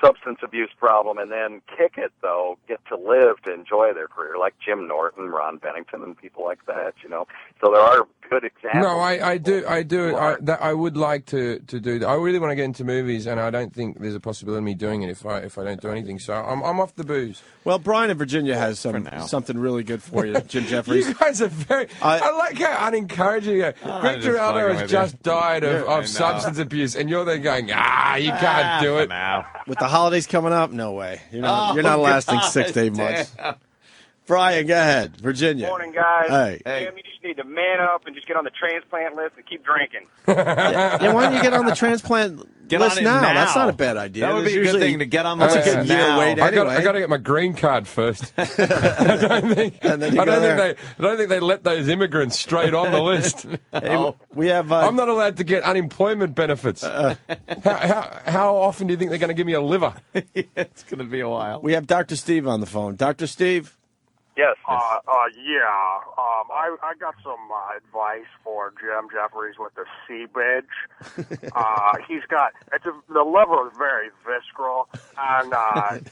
substance abuse problem and then kick it, though, get to live to enjoy their career, like Jim Norton, Ron Bennington, and people like that, So there are good examples. No, I do. I would like to do that. I really want to get into movies, and I don't think there's a possibility of me doing it if I don't do anything. So I'm off the booze. Well, Brian in Virginia has something really good for you, Jim Jefferies. You guys are very... I like how unencouraging you are. Greg Giraldo has just died of substance abuse, and you're there going, you can't do it. With the holidays coming up, no way. You're not lasting 6 to 8 months. Brian, go ahead. Virginia. Morning, guys. Hey. Jim, you just need to man up and just get on the transplant list and keep drinking. Yeah, why don't you get on the transplant list now? That's not a bad idea. That would be a good thing to get on the list now. That's a year wait anyway. I got to get my green card first. I don't think they let those immigrants straight on the list. We have. I'm not allowed to get unemployment benefits. How often do you think they're going to give me a liver? It's going to be a while. We have Dr. Steve on the phone. Dr. Steve. Yes. I got some advice for Jim Jefferies with the seepage. He's got the liver is very visceral, and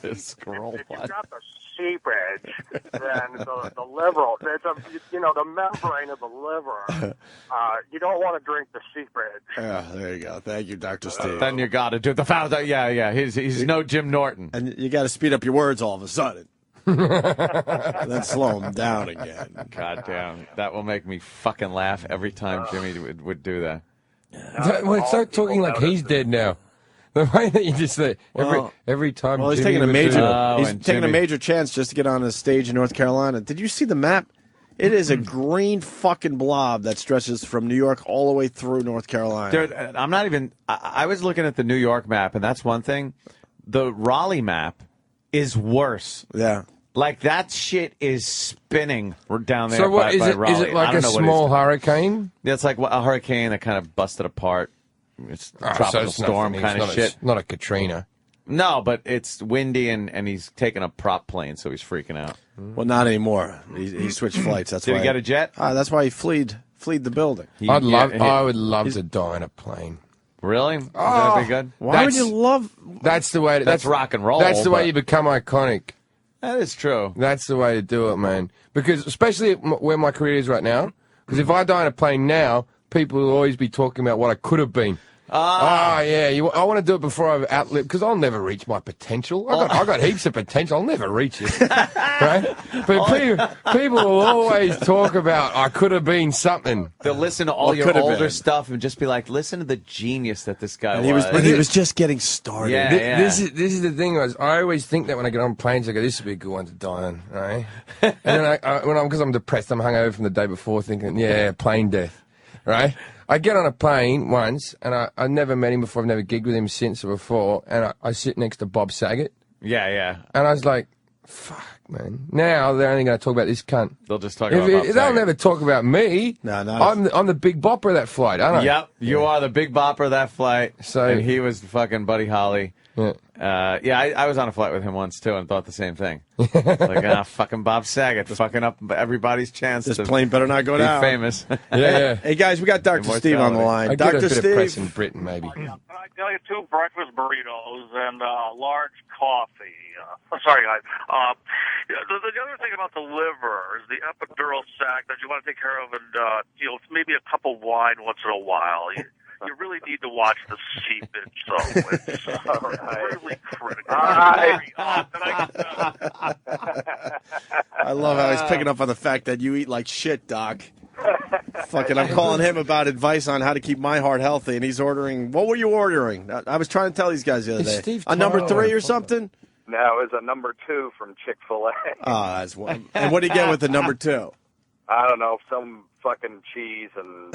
if you've got the seepage, then the liver, the membrane of the liver. You don't want to drink the seepage. Yeah, there you go. Thank you, Dr. Steve. Then you got to do the founder. Yeah. He's no Jim Norton, and you got to speed up your words all of a sudden. And then slow him down again. God damn. That will make me fucking laugh every time Jimmy would do that. Well, start talking like he's dead now. The way that you just say every time. Well, he's Jimmy taking a major chance just to get on a stage in North Carolina. Did you see the map? It is a green fucking blob that stretches from New York all the way through North Carolina. Dude, I'm not even. I was looking at the New York map, and that's one thing. The Raleigh map is worse. Yeah. Like, that shit is spinning down there. So what by is it? Raleigh. Is it like a small hurricane? Yeah, it's like a hurricane that kind of busted apart. It's tropical storm kind of shit. Not a Katrina. No, but it's windy and he's taking a prop plane, so he's freaking out. Well, not anymore. He switched flights. That's Did why he get a jet? That's why he fled the building. I would love to die in a plane. Really? Would that be good? Why would you love? That's the way. That's rock and roll. That's the way you become iconic. That is true. That's the way to do it, man. Because especially where my career is right now. Because if I die in a plane now, people will always be talking about what I could have been. Yeah. I want to do it before I've outlived, because I'll never reach my potential. I got heaps of potential. I'll never reach it, right? But people will always talk about I could have been something. They'll listen to all your older stuff and just be like, listen to the genius that this guy was. And he was just getting started. Yeah, This is the thing. I always think that when I get on planes, I go, this would be a good one to die on, right? And then because I'm depressed, I'm hungover from the day before, thinking, yeah, plane death, right? I get on a plane once, and I never met him before. I've never gigged with him since or before. And I sit next to Bob Saget. Yeah. And I was like, fuck, man. Now they're only going to talk about this cunt. They'll just talk about Bob Saget. They'll never talk about me. No, I'm the big bopper of that flight, aren't I? Yep, you are the big bopper of that flight. So, and he was fucking Buddy Holly. Yeah. I was on a flight with him once, too, and thought the same thing. Like, fucking Bob Saget, fucking up everybody's chance this plane better not go down. Be famous. Yeah. Hey, guys, we got Dr. Steve on the line. Dr. Get a bit Steve. of press in Britain, maybe. Can I tell you 2 breakfast burritos and large coffee? Sorry, guys. The other thing about the liver is the epidural sac that you want to take care of, and maybe a cup of wine once in a while. You really need to watch the seepage, so it's really critical. I love how he's picking up on the fact that you eat like shit, Doc. Fucking, I'm calling him about advice on how to keep my heart healthy, and he's ordering. What were you ordering? I was trying to tell these guys the other day. Steve A number Tyler. 3 or something? No, it was a number 2 from Chick-fil-A. That's one. And what do you get with the number 2? I don't know, some fucking cheese and...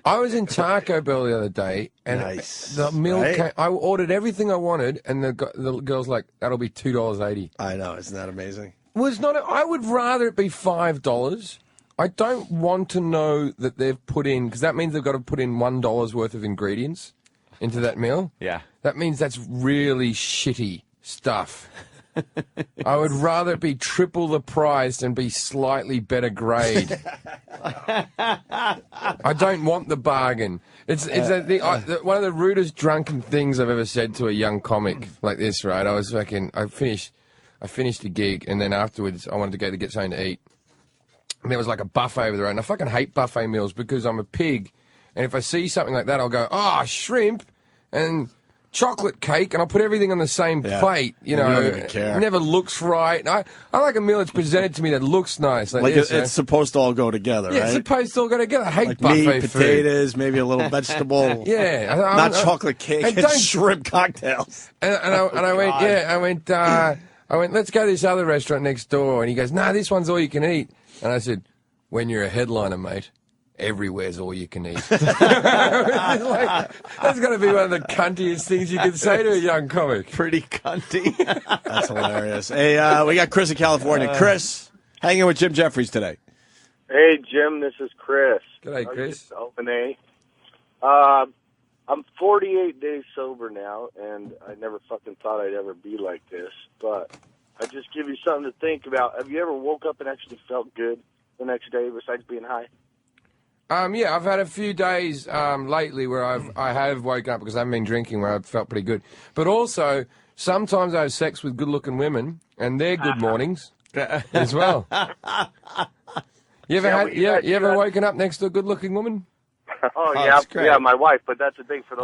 I was in Taco Bell the other day, and the meal came. I ordered everything I wanted, and the girl's like, that'll be $2.80. I know, isn't that amazing? Well, it's not. I would rather it be $5. I don't want to know that they've put in, because that means they've got to put in $1 worth of ingredients into that meal. Yeah. That means that's really shitty stuff. I would rather it be triple the price and be slightly better grade. I don't want the bargain. It's one of the rudest drunken things I've ever said to a young comic like this, right? I finished a gig, and then afterwards I wanted to go to get something to eat. And there was like a buffet over there, and I fucking hate buffet meals because I'm a pig. And if I see something like that, I'll go, shrimp and chocolate cake, and I'll put everything on the same plate. You know, don't even care. It never looks right. I like a meal that's presented to me that looks nice. Like this, it's supposed to all go together, yeah, right? it's supposed to all go together. I hate like buffet meat, food. potatoes, maybe a little vegetable. Yeah, not chocolate cake and shrimp cocktails. And I went, let's go to this other restaurant next door. And he goes, nah, this one's all you can eat. And I said, when you're a headliner, mate, everywhere's all you can eat. That's got to be one of the cuntiest things you can say to a young comic. Pretty cunty. That's hilarious. Hey, we got Chris in California. Chris, hanging with Jim Jefferies today. Hey, Jim, this is Chris. G'day, Chris. Open A. I'm 48 days sober now, and I never fucking thought I'd ever be like this, but I just give you something to think about. Have you ever woke up and actually felt good the next day besides being high? Yeah, I've had a few days lately where I have woken up because I haven't been drinking, where I've felt pretty good. But also, sometimes I have sex with good-looking women, and they're good mornings as well. You ever woken up next to a good-looking woman? Oh yeah, my wife. But that's a thing for the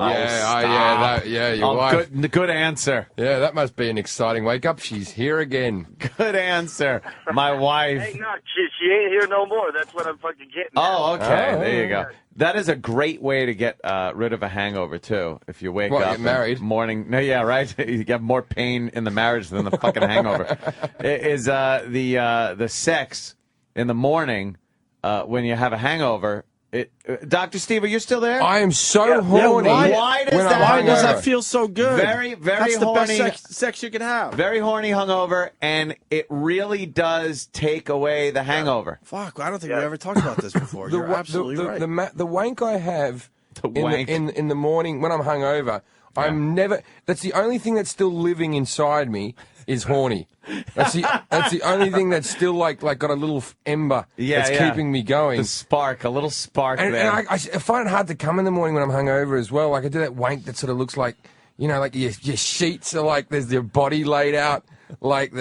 your wife. Good answer. Yeah, that must be an exciting wake up. She's here again. Good answer. My wife. Hey, no, she ain't here no more. That's what I'm fucking getting. Oh, okay. There you go. That is a great way to get rid of a hangover too. If you wake up, get married. Morning. No, yeah, right. You get more pain in the marriage than the fucking hangover. Is the sex in the morning when you have a hangover? Dr. Steve, are you still there? I am so horny. Why does that feel so good? Very, very That's horny. The best sex you can have. Very horny hungover, and it really does take away the hangover. Fuck, I don't think we ever talked about this before. You're absolutely right. The wank I have in the morning when I'm hungover, I'm never. That's the only thing that's still living inside me is horny. That's the only thing that's still like got a little ember that's keeping me going. The spark, a little spark there. And I find it hard to come in the morning when I'm hungover as well. Like I do that wank that sort of looks like, like your sheets are like there's your body laid out like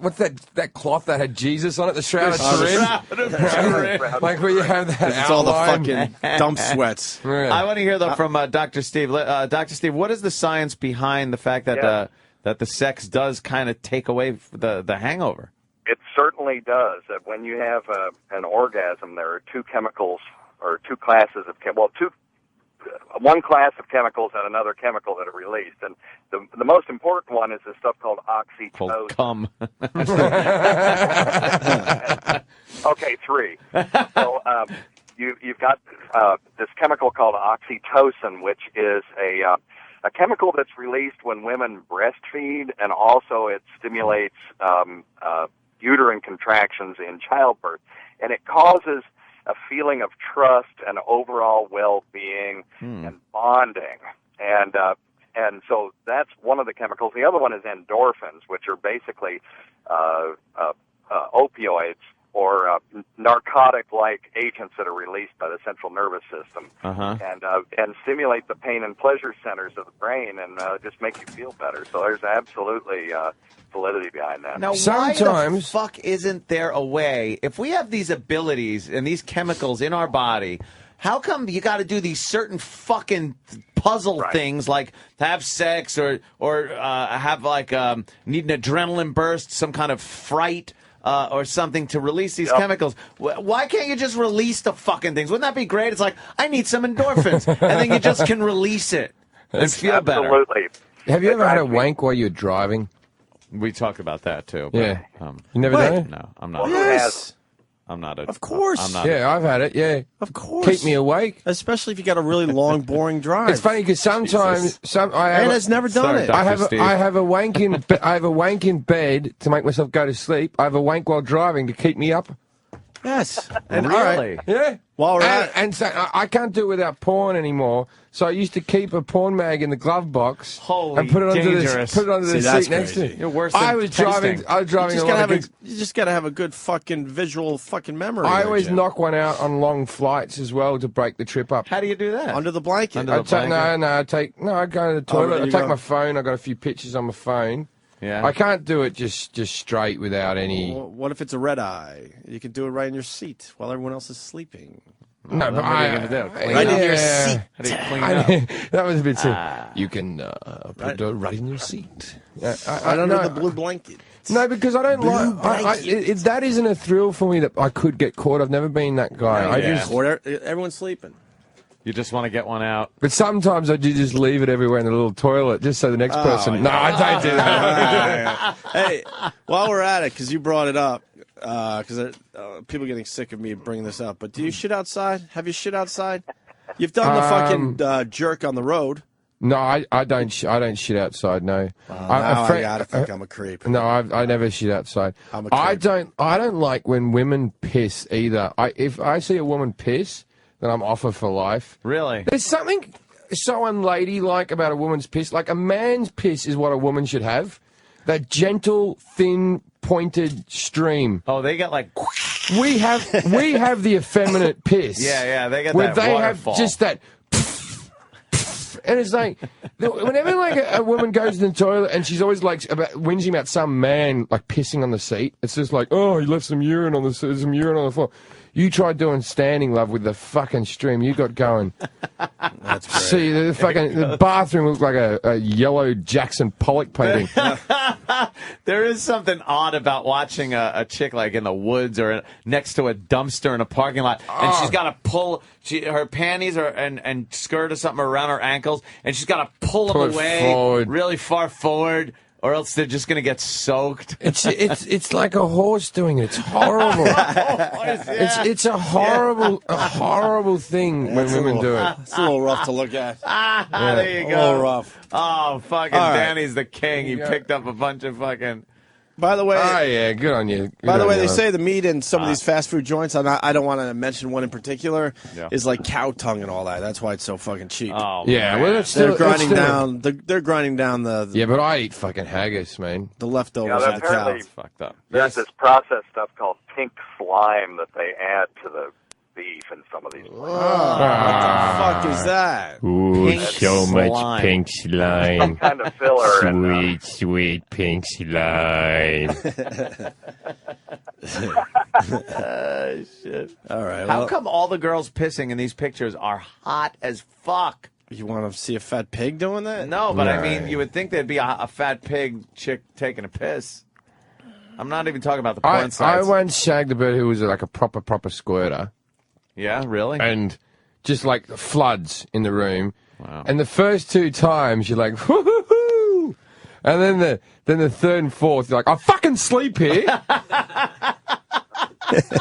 what's that cloth that had Jesus on it, the Shroud of Turin? Like where you have that It's all the fucking dump sweats. Yeah. I want to hear though from Dr. Steve. Dr. Steve, what is the science behind the fact that that the sex does kind of take away the hangover? It certainly does. That when you have an orgasm, there are two chemicals or two classes of one class of chemicals and another chemical that are released, and the most important one is this stuff called oxytocin. Cum. Okay, 3. So you've got this chemical called oxytocin, which is a chemical that's released when women breastfeed, and also it stimulates uterine contractions in childbirth, and it causes a feeling of trust and overall well-being and bonding, and so that's one of the chemicals. The other one is endorphins, which are basically opioids or narcotic-like agents that are released by the central nervous system, and stimulate the pain and pleasure centers of the brain, and just make you feel better. So there's absolutely validity behind that. Now, why the fuck isn't there a way, if we have these abilities and these chemicals in our body, how come you got to do these certain fucking puzzle things, like to have sex or have like need an adrenaline burst, some kind of fright? Or something to release these chemicals. Why can't you just release the fucking things? Wouldn't that be great? It's like, I need some endorphins. And then you just can release it and feel better. Absolutely. Have you ever had a wank while you're driving? We talked about that, too. But, Yeah. You never done it? No, I'm not. Yes. I'm not. Of course. I'm not. Yeah, I've had it, yeah. Of course. Keep me awake. Especially if you got a really long, boring drive. It's funny because sometimes Anna's never done it. I have a wank in bed to make myself go to sleep. I have a wank while driving to keep me up. Yes. And really? All right. Yeah. While we're at and so I can't do it without porn anymore. So I used to keep a porn mag in the glove box and put it under the seat next to me. You're worse than I was driving you just gotta have a good fucking visual fucking memory. I always knock one out on long flights as well to break the trip up. How do you do that? Under the blanket. I go to the toilet. I take my phone. I got a few pictures on my phone. Yeah. I can't do it just straight without any. Well, what if it's a red eye? You can do it right in your seat while everyone else is sleeping. No, but right in your seat. How do you clean up? That was a bit too. You can put it right in your seat. I don't know the blue blanket. No, because I don't that isn't a thrill for me that I could get caught. I've never been that guy. Everyone's sleeping. You just want to get one out. But sometimes I do just leave it everywhere in the little toilet just so the next person... Yeah. No, I don't do that. Hey, while we're at it, because you brought it up, because people are getting sick of me bringing this up, but do you shit outside? Have you shit outside? You've done the fucking jerk on the road. No, I don't shit outside, no. I gotta think I'm a creep. No, I never shit outside. I'm a creep. I don't like when women piss either. If I see a woman piss, then I'm off her for life. Really? There's something so unladylike about a woman's piss. Like, a man's piss is what a woman should have. That gentle, thin, pointed stream. Oh, they got like... We have the effeminate piss. Yeah, they got where that they waterfall. have just that... And it's like, whenever like a woman goes to the toilet and she's always like whinging about some man like pissing on the seat, it's just like, oh, he left some urine on the floor. You tried doing standing love with the fucking stream you got going. That's great. See, the bathroom looked like a yellow Jackson Pollock painting. There is something odd about watching a chick like in the woods or next to a dumpster in a parking lot, and she's got to pull her panties and skirt or something around her ankles, and she's got to pull them away really far forward, or else they're just going to get soaked. It's like a horse doing it. It's horrible. It's a horrible thing when women do it. It's a little rough to look at. There you go. A little rough. Oh, fucking Danny's the king. He picked up a bunch of fucking... By the way, oh yeah, good on you. By the way, they say the meat in some of these fast food joints. I don't want to mention one in particular. Is like cow tongue and all that. That's why it's so fucking cheap. Oh, yeah, man. well, they're grinding down. They're grinding down the. Yeah, but I eat fucking haggis, man. The leftovers of the cow. Fucked up. There's this processed stuff called pink slime that they add to the beef in some of these places. What the fuck is that? Ooh, Pink so slime. much pink slime. Some kind of filler. Sweet, sweet pink slime. Shit. All right. How come all the girls pissing in these pictures are hot as fuck? You want to see a fat pig doing that? No, but I mean, Right. you would think there'd be a fat pig chick taking a piss. I'm not even talking about the porn I sites. once shagged a bird who was like a proper squirter. Yeah, really? And just like floods in the room. Wow. And the first 2 times you're like, whoo-hoo-hoo. And then the third and fourth, you're like, I fucking sleep here.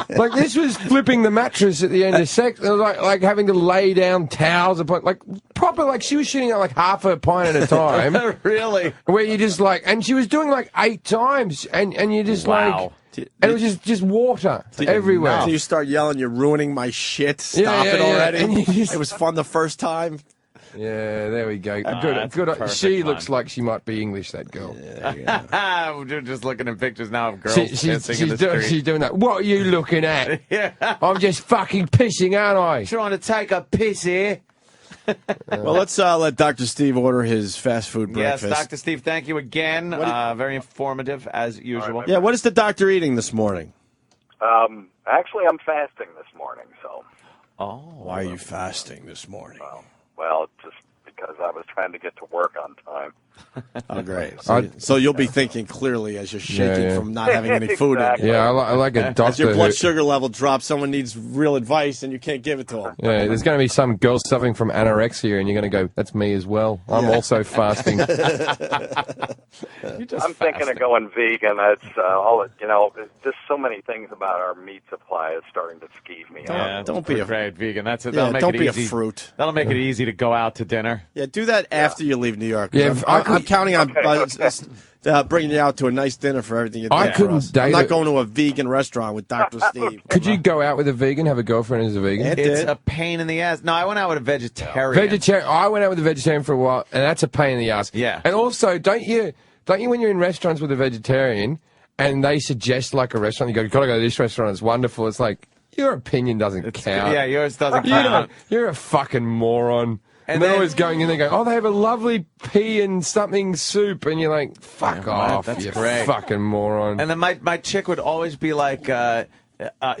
Like, this was flipping the mattress at the end of sex. It was like having to lay down towels upon, like, proper, like, she was shooting out like half a pint at a time. Really? Where you just like, and she was doing like 8 times, and you just Wow. like, and it was just water everywhere. So you start yelling, "You're ruining my shit! Stop Yeah, it yeah, already!" and you just- It was fun the first time. Yeah, there we go. that's Good. perfect She fun. looks like she might be English, that girl. We're just looking at pictures now of girls pissing in the street. She's doing that. What are you looking at? Yeah. I'm just fucking pissing, aren't I? Trying to take a piss here. Well, let's let Dr. Steve order his fast food Yes, breakfast. Dr. Steve, thank you again. Very informative, as usual. Yeah, what is the doctor eating this morning? Actually, I'm fasting this morning, so. Oh. Why are you fasting this morning? Well, just because I was trying to get to work on time. Oh, great. So you'll be thinking clearly as you're shaking Yeah. from not having any food Exactly. in you. Yeah, I like a As doctor. your blood who- sugar level drops, someone needs real advice and you can't give it to them. Yeah, there's going to be some girl suffering from anorexia, and you're going to go, "That's me as well. I'm also fasting." I'm thinking of going vegan. It's there's just so many things about our meat supply is starting to skeeve me Yeah, out. Don't be a- great vegan. That'll Yeah, make don't it be easy. a fruit. That'll make it easy to go out to dinner. Yeah, do that after you leave New York. 'Cause Yeah, I'm counting on bringing you out to a nice dinner for everything you do. I for couldn't us. date I'm not it. going to a vegan restaurant with Dr. Steve. Could you go out with a vegan, have a girlfriend who's a vegan? It It's did. a pain in the ass. No, I went out with a vegetarian. Vegetarian. I went out with a vegetarian for a while, and that's a pain in the ass. Yeah. And also, don't you when you're in restaurants with a vegetarian and they suggest like a restaurant, you go, "You gotta go to this restaurant. It's wonderful." It's like your opinion doesn't count. Yeah, yours doesn't You count. don't, you're a fucking moron. And they're then- always going in there going, "Oh, they have a lovely pea and something soup," and you're like, "Fuck Yeah, off, that's you great. fucking moron." And then my chick would always be like,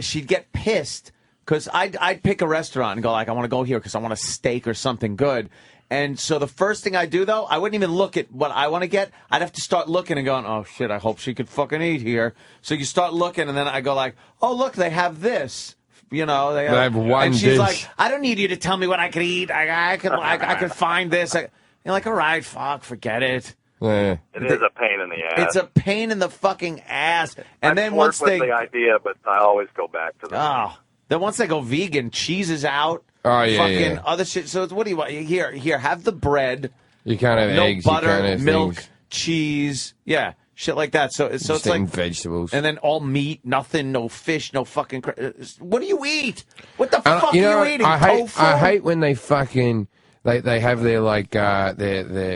she'd get pissed because I'd pick a restaurant and go like, I want to go here because I want a steak or something good. And so the first thing I do, though, I wouldn't even look at what I want to get. I'd have to start looking and going, oh, shit, I hope she could fucking eat here. So you start looking, and then I go like, oh, look, they have this. You know, they have one and she's dish. like, I don't need you to tell me what I could eat. I could find this. You're like, all right, fuck, forget it. Yeah. It is a pain in the ass. It's a pain in the fucking ass. And I then flirt once with they the idea, but I always go back to the. then once they go vegan, cheese is out. Oh, yeah, fucking yeah. other shit. So it's, what do you want? Here, have the bread. You can't have No eggs. butter, you can't have milk, things. cheese. Yeah, shit like that. So it's Just like eating vegetables. and then all meat, nothing, no fish, no fucking. What do you eat? What the And fuck you are know, you eating? I Tofu? hate when they fucking they have their like their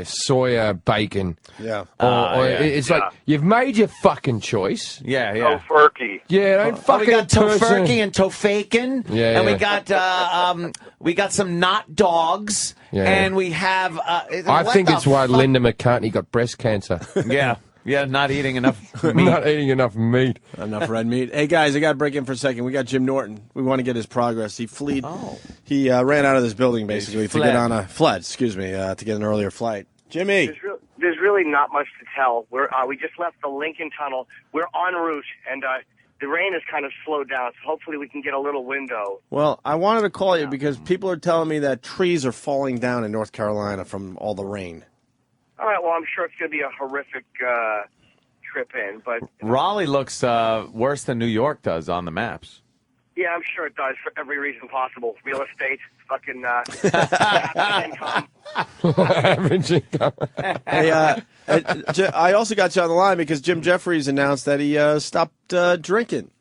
soya bacon. Yeah. Or yeah. it's like you've made your fucking choice. Yeah, yeah. Tofurkey. Yeah, don't Oh, fucking we got person- tofurkey and tofakin, Yeah, and yeah. we got some not dogs, Yeah. and we have. I think it's why Linda McCartney got breast cancer. Yeah, not eating enough meat. Not eating enough meat. Enough red meat. Hey, guys, I got to break in for a second. We got Jim Norton. We want to get his progress. He fled. Oh. He ran out of this building, basically, to fled. get on a... Fled, excuse me, to get an earlier flight. Jimmy! There's really not much to tell. We just left the Lincoln Tunnel. We're en route, and the rain has kind of slowed down, so hopefully we can get a little window. Well, I wanted to call you because people are telling me that trees are falling down in North Carolina from all the rain. All right, well, I'm sure it's going to be a horrific trip in, but Raleigh looks worse than New York does on the maps. yeah, I'm sure it does for every reason possible. Real estate, fucking income. Average income. Hey, I also got you on the line because Jim Jefferies announced that he stopped drinking.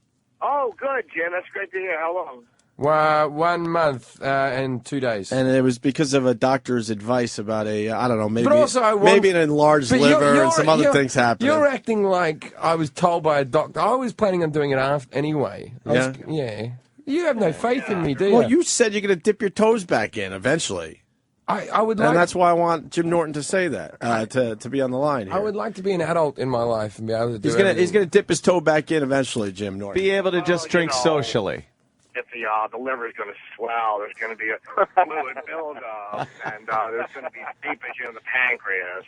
Oh, good, Jim. That's great to hear. How long? 1 month and 2 days. And it was because of a doctor's advice about I don't know, maybe, But also I want- maybe an enlarged But liver and some other things happening. You're acting like I was told by a doctor. I was planning on doing it after anyway. Yeah? Yeah. You have no faith in me, do you? Well, you said you're going to dip your toes back in eventually. I would like... And that's why I want Jim Norton to say that, to be on the line here. I would like to be an adult in my life and be able to do He's gonna dip his toe back in eventually, Jim Norton. Be able to just drink socially. If the liver is going to swell, there's going to be a fluid buildup, and there's going to be seepage in the pancreas.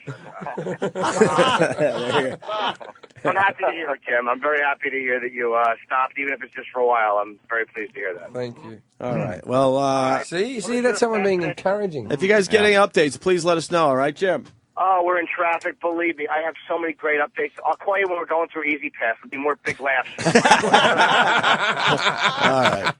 I'm happy to hear it, Jim. I'm very happy to hear that you stopped, even if it's just for a while. I'm very pleased to hear that. Thank you. All right. Well, see, that's someone being encouraging. If you guys get any updates, please let us know. All right, Jim. Oh, we're in traffic. Believe me, I have so many great updates. I'll call you when we're going through Easy Pass. There'll be more big laughs. All right.